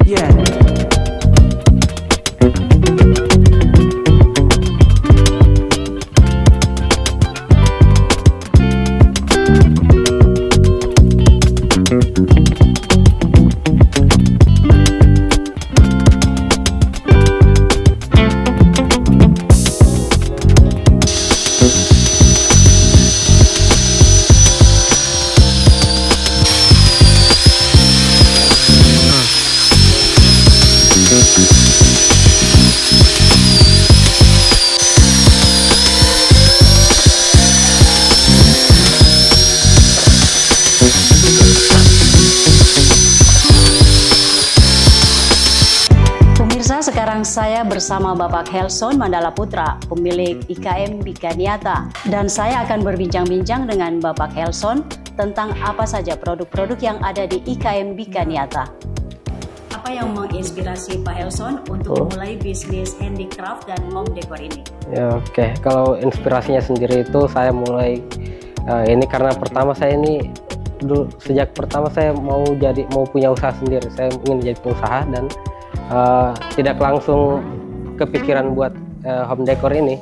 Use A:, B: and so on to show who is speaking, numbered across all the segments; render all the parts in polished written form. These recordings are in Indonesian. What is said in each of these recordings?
A: Yeah.
B: Pemirsa, sekarang saya bersama Bapak Helson Mandala Putra, pemilik IKM Bika Niata. Dan saya akan berbincang-bincang dengan Bapak Helson tentang apa saja produk-produk yang ada di IKM Bika Niata. Apa yang menginspirasi Pak Helson untuk memulai bisnis handicraft dan home decor ini?
C: Ya, oke. Kalau inspirasinya sendiri itu saya mulai ini karena pertama saya ini sejak pertama saya mau punya usaha sendiri. Saya ingin jadi pengusaha dan tidak langsung kepikiran buat home decor ini,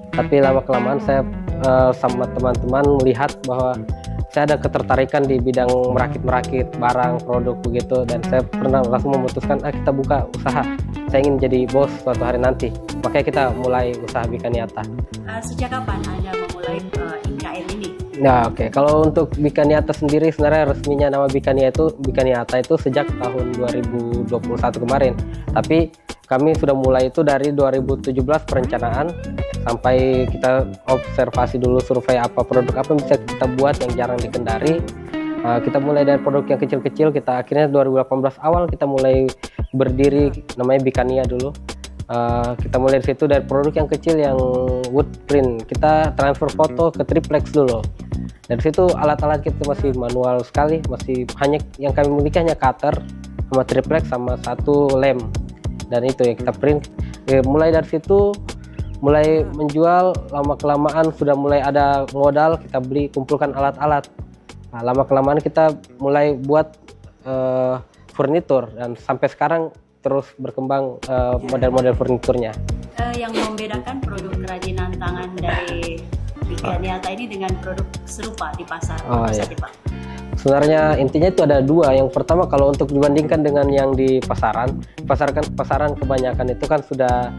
C: tapi lama-kelamaan saya sama teman-teman melihat bahwa saya ada ketertarikan di bidang merakit barang, produk begitu, dan saya pernah langsung memutuskan kita buka usaha. Saya ingin jadi bos suatu hari nanti, makanya kita mulai usaha Bika Niata.
B: Sejak kapan Anda memulai IKM ini?
C: Nah, oke. Kalau untuk Bika Niata sendiri, sebenarnya resminya nama Bika Niata itu sejak tahun 2021 kemarin. Tapi kami sudah mulai itu dari 2017 perencanaan sampai kita observasi dulu, survei produk apa yang bisa kita buat yang jarang dikendari. Kita mulai dari produk yang kecil-kecil, kita akhirnya 2018 awal kita mulai berdiri namanya Bika Nia dulu. Kita mulai dari situ, dari produk yang kecil yang wood print, kita transfer foto ke triplex dulu. Dari situ alat-alat kita masih manual sekali, masih hanya yang kami miliki hanya cutter sama triplex sama satu lem, dan itu yang kita print. Mulai dari situ mulai menjual, lama-kelamaan sudah mulai ada modal, kita kumpulkan alat-alat. Nah, lama-kelamaan kita mulai buat furnitur, dan sampai sekarang terus berkembang model-model furniturnya.
B: Yang membedakan produk kerajinan tangan dari Bika Niata ini dengan produk serupa di pasar apa saja, Pak?
C: Sebenarnya intinya itu ada dua. Yang pertama, kalau untuk dibandingkan dengan yang di pasaran kebanyakan itu kan sudah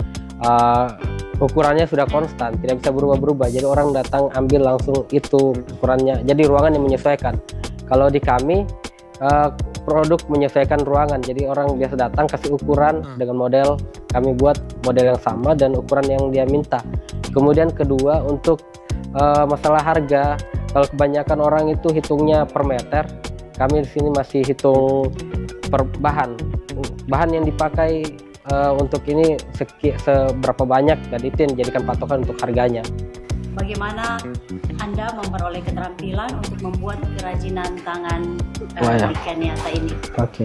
C: ukurannya sudah konstan, tidak bisa berubah-berubah. Jadi orang datang ambil langsung itu ukurannya. Jadi ruangan yang menyesuaikan. Kalau di kami produk menyesuaikan ruangan, jadi orang biasa datang kasih ukuran dengan model, kami buat model yang sama dan ukuran yang dia minta. Kemudian kedua, untuk masalah harga, kalau kebanyakan orang itu hitungnya per meter, kami di sini masih hitung per bahan yang dipakai untuk ini seberapa banyak, dan itu yang dijadikan patokan untuk harganya.
B: Bagaimana Anda memperoleh keterampilan untuk membuat kerajinan tangan Bika Niata ini? Oke.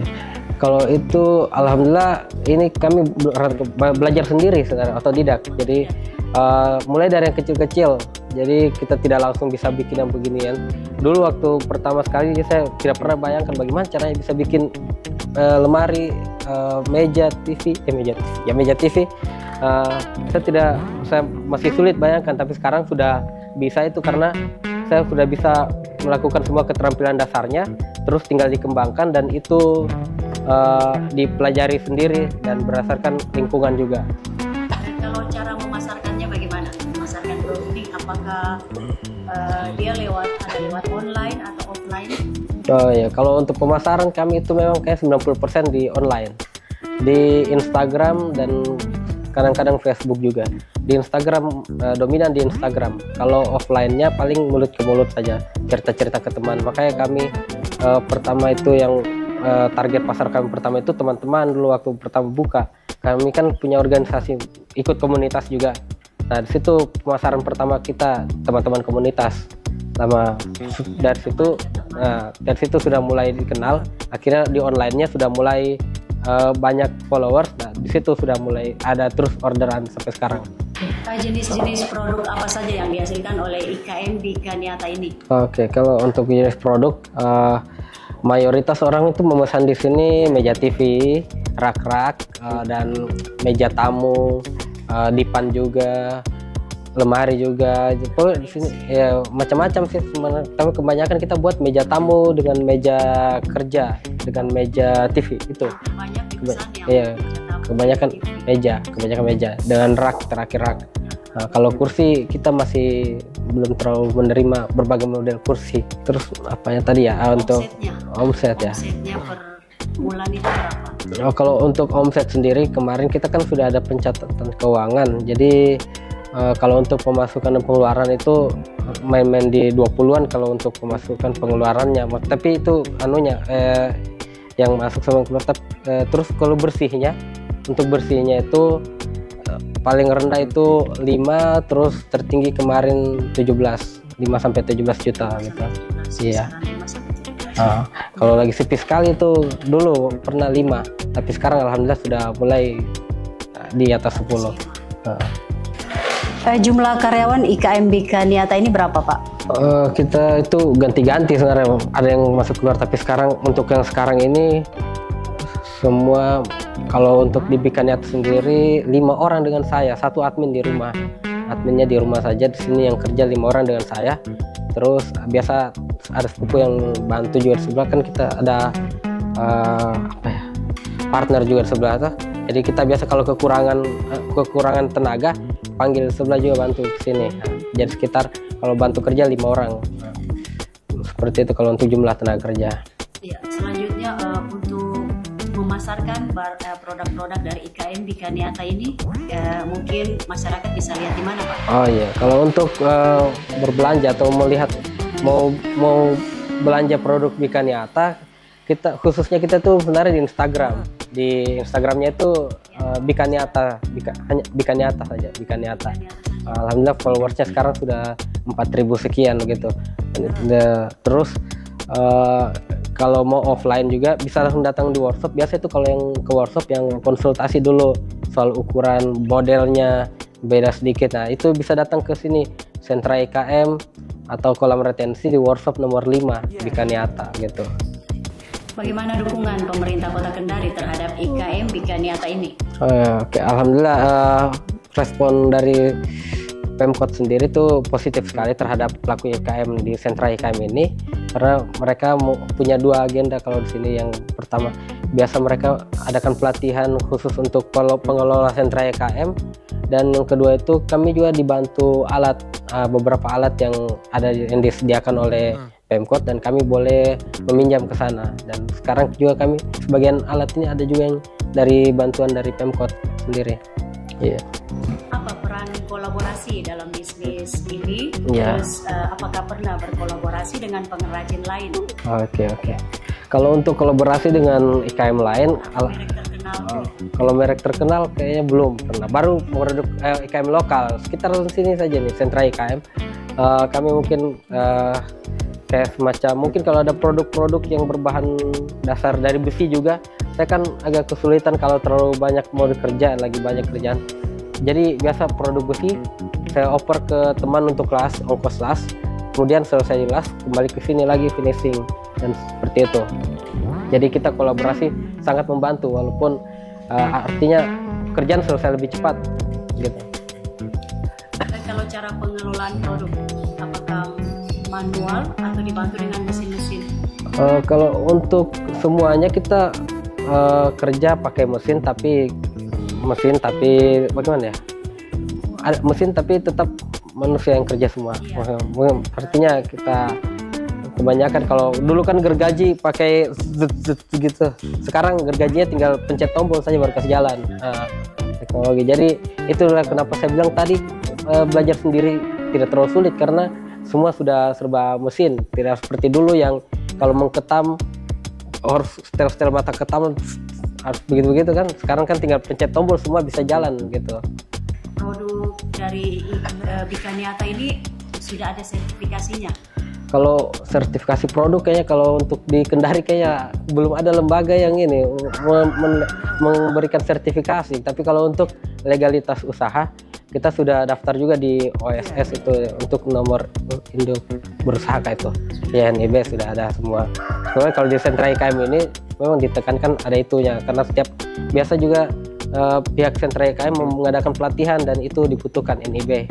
C: Kalau itu alhamdulillah ini kami belajar sendiri sebenarnya, otodidak. Jadi mulai dari yang kecil-kecil. Jadi kita tidak langsung bisa bikin yang beginian. Dulu waktu pertama sekali saya tidak pernah bayangkan bagaimana caranya bisa bikin lemari, meja TV. Saya masih sulit bayangkan, tapi sekarang sudah bisa itu karena saya sudah bisa melakukan semua keterampilan dasarnya, terus tinggal dikembangkan, dan itu dipelajari sendiri dan berdasarkan lingkungan juga.
B: Kalau cara memasarkannya bagaimana? Memasarkan produk ini apakah dia lewat online atau offline?
C: Oh ya, kalau untuk pemasaran kami itu memang kayak 90% di online, di Instagram dan kadang-kadang Facebook juga. Di Instagram, dominan di Instagram. Kalau offline-nya paling mulut ke mulut saja, cerita-cerita ke teman. Makanya kami pertama itu yang target pasar kami pertama itu teman-teman dulu waktu pertama buka. Kami kan punya organisasi, ikut komunitas juga. Nah, di situ pemasaran pertama kita teman-teman komunitas. Dari situ sudah mulai dikenal. Akhirnya di online-nya sudah mulai banyak followers. Nah, di situ sudah mulai ada terus orderan sampai sekarang.
B: Jenis-jenis produk apa saja yang dihasilkan oleh IKM Bika Niata ini?
C: Oke, kalau untuk jenis produk mayoritas orang itu memesan di sini meja TV, rak-rak dan meja tamu, dipan juga, lemari juga. Itu di sini ya macam-macam sih. Tapi kebanyakan kita buat meja tamu dengan meja kerja, dengan meja TV itu.
B: Banyak
C: Iya, kebanyakan meja dengan rak, terakhir rak. Nah, kalau kursi kita masih belum terlalu menerima berbagai model kursi. Terus apanya tadi ya untuk omset ya.
B: Omsetnya per bulan itu berapa?
C: Kalau untuk omset sendiri kemarin kita kan sudah ada pencatatan keuangan. Jadi kalau untuk pemasukan dan pengeluaran itu main-main di 20-an kalau untuk pemasukan pengeluarannya. Tapi itu anunya yang masuk sama keluar. Terus kalau bersihnya, untuk bersihnya itu paling rendah itu 5, terus tertinggi kemarin 5-17 juta gitu. Iya. Kalau lagi sepi sekali itu dulu pernah 5, tapi sekarang alhamdulillah sudah mulai di atas 10.
B: Jumlah karyawan IKM Bikaniata ini berapa, Pak?
C: Kita itu ganti-ganti sebenarnya, ada yang masuk keluar, tapi sekarang untuk yang sekarang ini semua, kalau untuk di Bikaniata sendiri 5 orang dengan saya, 1 admin di rumah. Adminnya di rumah saja, di sini yang kerja 5 orang dengan saya. Terus biasa ada sepupu yang bantu juga di sebelah, kan kita ada partner juga di sebelah tuh. Jadi kita biasa kalau kekurangan tenaga panggil sebelah juga bantu ke sini. Jadi sekitar kalau bantu kerja 5 orang. Seperti itu kalau untuk jumlah tenaga kerja.
B: Ya, selanjutnya untuk memasarkan produk-produk dari IKM Bikaniata ini, mungkin masyarakat bisa lihat di mana, Pak? Oh
C: iya, kalau untuk berbelanja atau mau belanja produk Bikaniata, khususnya kita tuh sebenarnya di Instagram. Di Instagramnya itu Bikaniata saja, Bikaniata. Alhamdulillah followersnya sekarang sudah 4.000 sekian gitu. Terus kalau mau offline juga bisa langsung datang di workshop. Biasa itu kalau yang ke workshop yang konsultasi dulu soal ukuran modelnya beda sedikit. Nah itu bisa datang ke sini, sentra IKM atau kolam retensi di workshop nomor 5 Bikaniata gitu.
B: Bagaimana dukungan pemerintah Kota Kendari terhadap IKM Bikaniata ini?
C: Oke, alhamdulillah respon dari Pemkot sendiri tuh positif sekali terhadap pelaku IKM di sentra IKM ini, karena mereka punya 2 agenda kalau di sini. Yang pertama, biasa mereka adakan pelatihan khusus untuk pengelola sentra IKM, dan yang kedua itu kami juga dibantu beberapa alat yang disediakan oleh Pemkot, dan kami boleh meminjam ke sana. Dan sekarang juga kami sebagian alat ini ada juga yang dari bantuan dari Pemkot sendiri. Iya.
B: Apa peran kolaborasi dalam bisnis ini?
C: Ya.
B: Terus apakah pernah berkolaborasi dengan pengrajin lain?
C: Oke. Kalau untuk kolaborasi dengan IKM lain, kalau merek terkenal kayaknya belum pernah. Baru produk IKM lokal sekitar sini saja nih, sentra IKM. Kami mungkin kayak semacam, mungkin kalau ada produk-produk yang berbahan dasar dari besi juga, saya kan agak kesulitan kalau terlalu banyak mau dikerja, lagi banyak kerjaan. Jadi biasa produk besi saya oper ke teman untuk ongkos las, kemudian selesai las kembali ke sini lagi finishing, dan seperti itu. Jadi kita kolaborasi sangat membantu, walaupun artinya kerjaan selesai lebih cepat gitu.
B: Dan kalau cara pengelolaan produk, apakah manual atau dibantu dengan mesin-mesin?
C: Kalau untuk semuanya kita kerja pakai mesin, tapi bagaimana ya? Ada mesin tapi tetap manusia yang kerja semua. Artinya kita kebanyakan, kalau dulu kan gergaji pakai gitu, sekarang gergajinya tinggal pencet tombol saja baru kasih jalan. Teknologi. Jadi itulah kenapa saya bilang tadi belajar sendiri tidak terlalu sulit, karena semua sudah serba mesin, tidak seperti dulu yang kalau mengketam harus setel mata ketam harus begitu kan. Sekarang kan tinggal pencet tombol semua bisa jalan gitu.
B: Produk dari Bikaniata ini sudah ada sertifikasinya?
C: Kalau sertifikasi produk kayaknya kalau untuk di Kendari kayaknya belum ada lembaga yang ini memberikan sertifikasi. Tapi kalau untuk legalitas usaha kita sudah daftar juga di OSS itu untuk nomor induk berusaha kayak itu. Ya NIB sudah ada semua. Soalnya kalau di sentra IKM ini memang ditekankan ada itunya, karena setiap biasa juga pihak sentra IKM mengadakan pelatihan dan itu dibutuhkan NIB.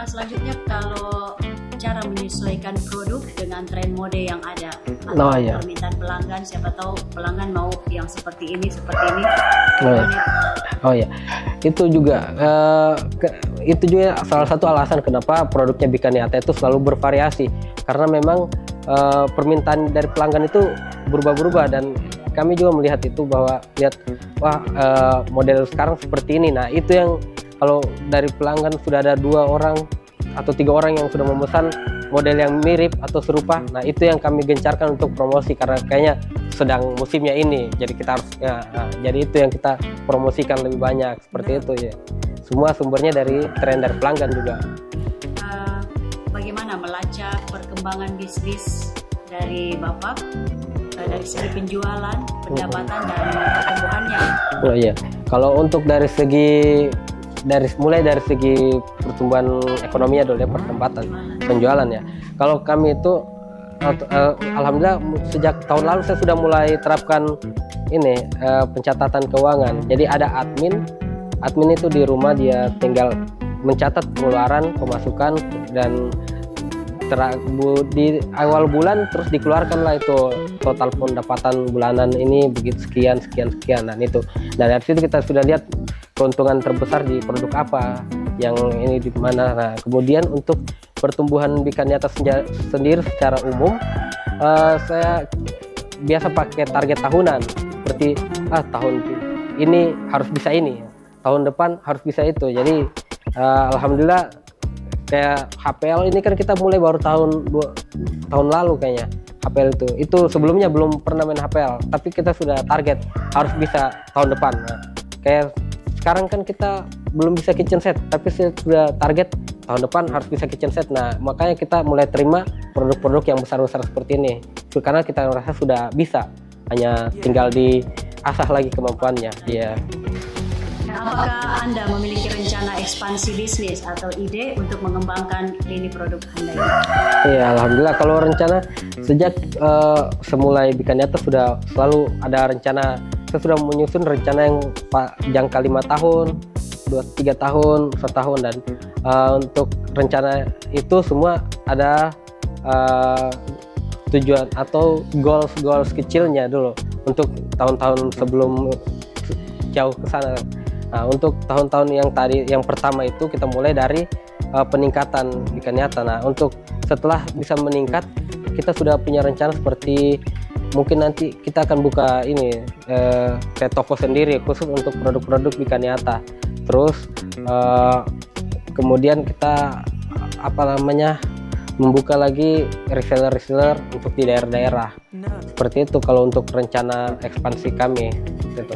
B: Selanjutnya kalau cara menyesuaikan produk dengan tren mode yang ada atau permintaan pelanggan, siapa tahu pelanggan mau yang seperti ini.
C: Itu juga salah satu alasan kenapa produknya Bikaniata itu selalu bervariasi, karena memang permintaan dari pelanggan itu berubah-ubah, dan kami juga melihat itu bahwa model sekarang seperti ini. Nah, itu yang kalau dari pelanggan sudah ada 2 orang atau 3 orang yang sudah memesan model yang mirip atau serupa, nah itu yang kami gencarkan untuk promosi, karena kayaknya sedang musimnya ini, jadi kita harus jadi itu yang kita promosikan lebih banyak seperti itu ya. Semua sumbernya dari tren dari pelanggan juga.
B: Bagaimana melacak perkembangan bisnis dari Bapak dari segi penjualan, pendapatan dan pertumbuhannya?
C: Oh iya, kalau untuk mulai dari segi pertumbuhan ekonominya dulu ya, pendapatan, penjualan ya. Kalau kami itu alhamdulillah sejak tahun lalu saya sudah mulai terapkan ini pencatatan keuangan. Jadi ada admin itu di rumah, dia tinggal mencatat pengeluaran, pemasukan, dan di awal bulan terus dikeluarkanlah itu total pendapatan bulanan ini begitu sekian. Dan itu, dan dari situ kita sudah lihat keuntungan terbesar di produk apa, yang ini di mana. Nah, kemudian untuk pertumbuhan Bikaniata sendiri secara umum, saya biasa pakai target tahunan, seperti tahun ini harus bisa ini, tahun depan harus bisa itu. Jadi alhamdulillah, kayak HPL ini kan kita mulai baru tahun lalu kayaknya. HPL itu sebelumnya belum pernah main HPL, tapi kita sudah target harus bisa tahun depan. Nah, kayak sekarang kan kita belum bisa kitchen set, tapi sudah target tahun depan harus bisa kitchen set. Nah, makanya kita mulai terima produk-produk yang besar-besar seperti ini, karena kita merasa sudah bisa, hanya tinggal diasah lagi kemampuannya.
B: Apakah Anda memiliki rencana ekspansi bisnis atau ide untuk mengembangkan lini produk Anda ini?
C: Iya, alhamdulillah. Kalau rencana sejak semulai Bikaniata sudah selalu ada rencana. Saya sudah menyusun rencana yang jangka 5 tahun, 2-3 tahun, 1 tahun, dan untuk rencana itu semua ada tujuan atau goals kecilnya dulu untuk tahun-tahun sebelum jauh ke sana. Nah, untuk tahun-tahun yang pertama itu kita mulai dari peningkatan Bikaniata. Nah, untuk setelah bisa meningkat, kita sudah punya rencana seperti mungkin nanti kita akan buka ini kayak toko sendiri khusus untuk produk-produk Bikaniata. Terus kemudian kita membuka lagi reseller untuk di daerah-daerah. Seperti itu kalau untuk rencana ekspansi kami. Gitu.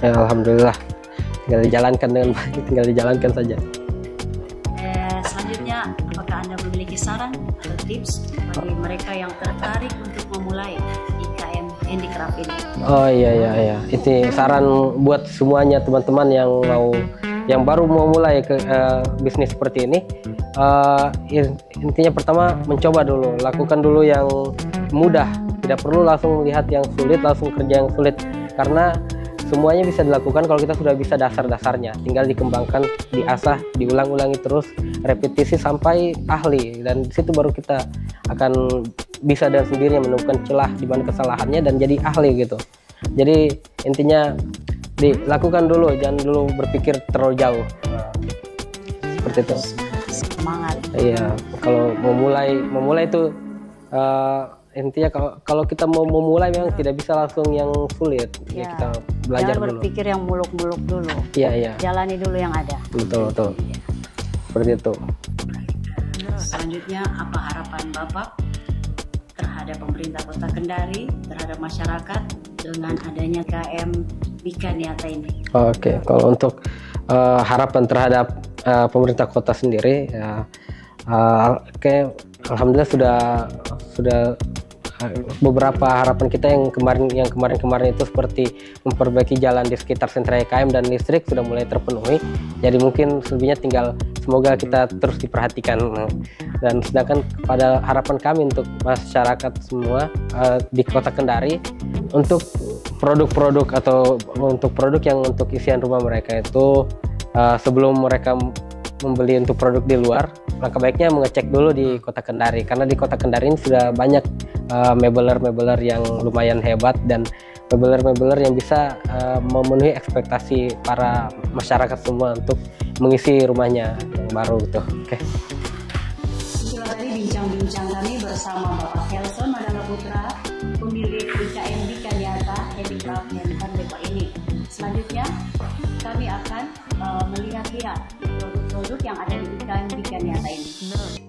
C: Ya, alhamdulillah, tinggal dijalankan dengan baik, tinggal dijalankan saja.
B: Selanjutnya, apakah Anda memiliki saran atau tips bagi mereka yang tertarik untuk memulai IKM Handicraft ini?
C: Oh iya, itu saran buat semuanya teman-teman yang baru mau mulai ke bisnis seperti ini. Intinya pertama, mencoba dulu, lakukan dulu yang mudah, tidak perlu langsung lihat yang sulit, langsung kerja yang sulit, karena semuanya bisa dilakukan kalau kita sudah bisa dasar-dasarnya, tinggal dikembangkan, diasah, diulang-ulangi terus, repetisi sampai ahli, dan di situ baru kita akan bisa dengan sendirinya menemukan celah di mana kesalahannya dan jadi ahli gitu. Jadi intinya dilakukan dulu, jangan dulu berpikir terlalu jauh. Seperti itu.
B: Semangat.
C: Iya, kalau memulai itu intinya kalau kita mau memulai memang tidak bisa langsung yang sulit. Ya, kita belajar
B: jangan berpikir yang muluk-muluk dulu.
C: Iya.
B: Jalani dulu yang ada.
C: Betul. Ya. Seperti itu.
B: Selanjutnya, apa harapan Bapak terhadap pemerintah Kota Kendari, terhadap masyarakat dengan adanya IKM Bikaniata ini?
C: Oke, kalau untuk harapan terhadap pemerintah kota sendiri, ya, alhamdulillah sudah beberapa harapan kita yang kemarin itu seperti memperbaiki jalan di sekitar sentra IKM dan listrik sudah mulai terpenuhi. Jadi mungkin selebihnya tinggal semoga kita terus diperhatikan. Dan sedangkan pada harapan kami untuk masyarakat semua di Kota Kendari, untuk produk-produk atau untuk produk yang untuk isian rumah mereka itu, sebelum mereka membeli untuk produk di luar, langkah baiknya mengecek dulu di Kota Kendari, karena di Kota Kendari ini sudah banyak mebeler-mebeler yang lumayan hebat dan mebeler-mebeler yang bisa memenuhi ekspektasi para masyarakat semua untuk mengisi rumahnya yang baru gitu. Oke.
B: Itulah tadi bincang-bincang kami bersama Bapak Helson Mandala Putra, pemilik IKM Bikanyata Handicraft dan Home Decor ini. Selanjutnya kami akan melihat-lihat produk-produk yang ada di IKM Bikanyata ini.